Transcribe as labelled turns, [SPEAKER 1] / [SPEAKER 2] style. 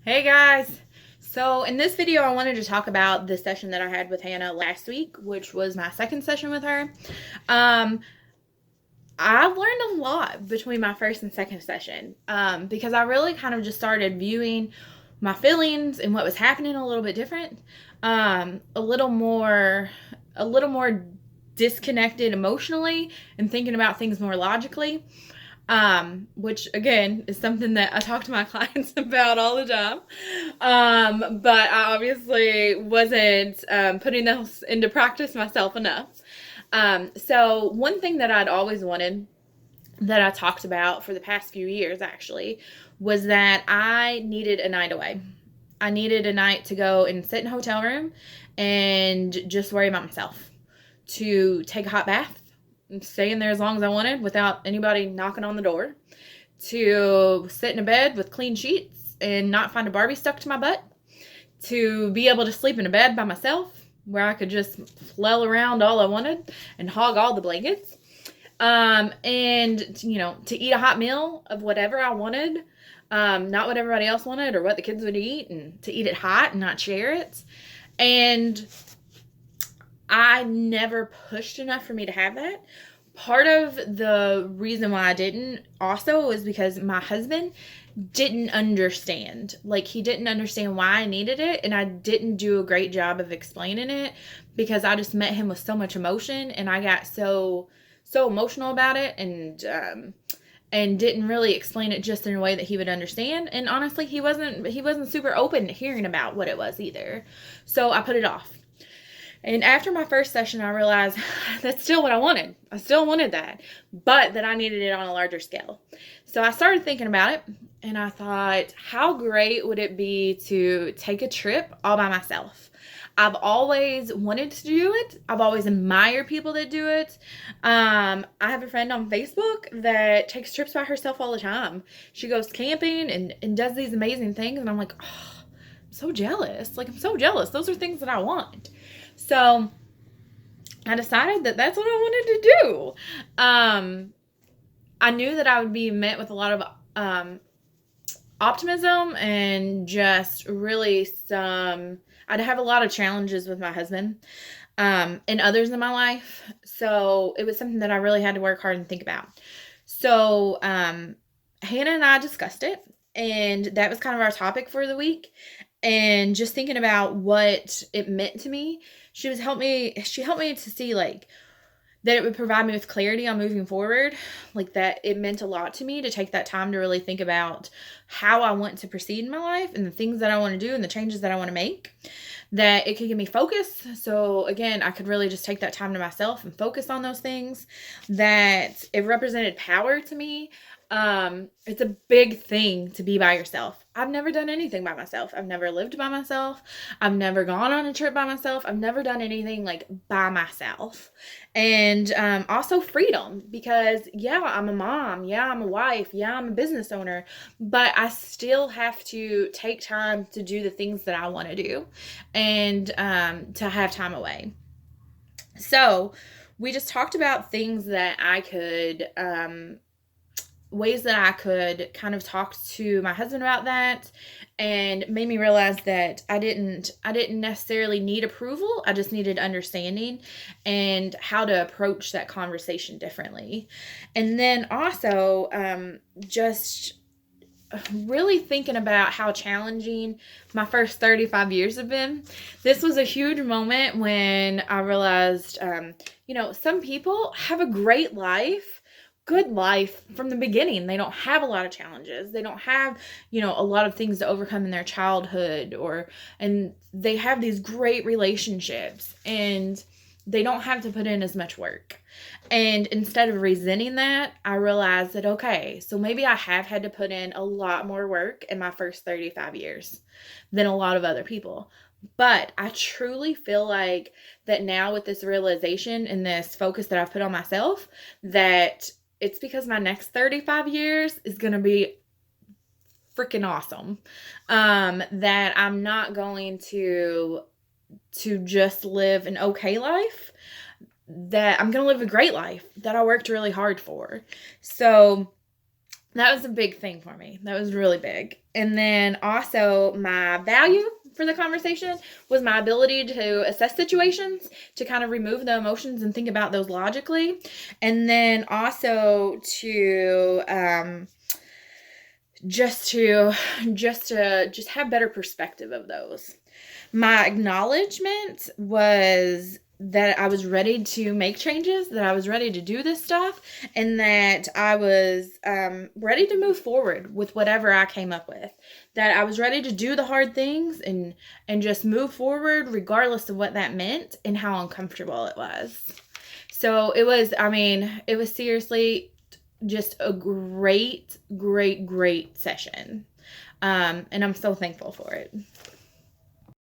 [SPEAKER 1] Hey guys! So in this video I wanted to talk about the session that I had with Hannah last week, which was my second session with her. Um, I learned a lot between my first and second session because I really kind of just started viewing my feelings and what was happening a little bit different, a little more disconnected emotionally and thinking about things more logically, which again is something that I talk to my clients about all the time. But I obviously wasn't putting those into practice myself enough. So one thing that I'd always wanted, that I talked about for the past few years actually, was that I needed a night away. I needed a night to go and sit in a hotel room and just worry about myself, to take a hot bath and stay in there as long as I wanted without anybody knocking on the door, to sit in a bed with clean sheets and not find a Barbie stuck to my butt, to be able to sleep in a bed by myself where I could just flail around all I wanted and hog all the blankets. And to eat a hot meal of whatever I wanted, not what everybody else wanted or what the kids would eat, and to eat it hot and not share it. And I never pushed enough for me to have that. Part of the reason why I didn't also was because my husband didn't understand. Like, he didn't understand why I needed it, and I didn't do a great job of explaining it because I just met him with so much emotion, and I got so emotional about it, and didn't really explain it just in a way that he would understand. And honestly, he wasn't super open to hearing about what it was either. So I put it off. And after my first session, I realized that's still what I wanted. I still wanted that, but that I needed it on a larger scale. So I started thinking about it, and I thought, how great would it be to take a trip all by myself? I've always wanted to do it. I've always admired people that do it. I have a friend on Facebook that takes trips by herself all the time. She goes camping and does these amazing things, and I'm like, oh, I'm so jealous. Like, I'm so jealous. Those are things that I want. So I decided that that's what I wanted to do. I knew that I would be met with a lot of optimism and just really I'd have a lot of challenges with my husband and others in my life. So it was something that I really had to work hard and think about. So Hannah and I discussed it, and that was kind of our topic for the week. And just thinking about what it meant to me, she helped me to see, like, that it would provide me with clarity on moving forward, like that it meant a lot to me to take that time to really think about how I want to proceed in my life and the things that I want to do and the changes that I want to make, that it could give me focus. So again, I could really just take that time to myself and focus on those things, that it represented power to me. It's a big thing to be by yourself. I've never done anything by myself. I've never lived by myself. I've never gone on a trip by myself. I've never done anything like by myself. And also freedom, because yeah, I'm a mom. Yeah, I'm a wife. Yeah, I'm a business owner, but I still have to take time to do the things that I want to do, and to have time away. So we just talked about things that I could ways that I could kind of talk to my husband about that, and made me realize that I didn't necessarily need approval. I just needed understanding and how to approach that conversation differently. And then also just really thinking about how challenging my first 35 years have been. This was a huge moment when I realized, some people have a great life, good life from the beginning. They don't have a lot of challenges. They don't have, a lot of things to overcome in their childhood, and they have these great relationships, and they don't have to put in as much work. And instead of resenting that, I realized that, okay, so maybe I have had to put in a lot more work in my first 35 years than a lot of other people. But I truly feel like that now, with this realization and this focus that I've put on myself, that it's because my next 35 years is going to be freaking awesome. That I'm not going to just live an okay life, that I'm going to live a great life that I worked really hard for. So That was a big thing for me. That was really big. And then also my value for the conversation was my ability to assess situations, to kind of remove the emotions and think about those logically. And then also to just have better perspective of those. My acknowledgement was that I was ready to make changes, that I was ready to do this stuff, and that I was ready to move forward with whatever I came up with. That I was ready to do the hard things and just move forward regardless of what that meant and how uncomfortable it was. So it was seriously just a great, great, great session. And I'm so thankful for it.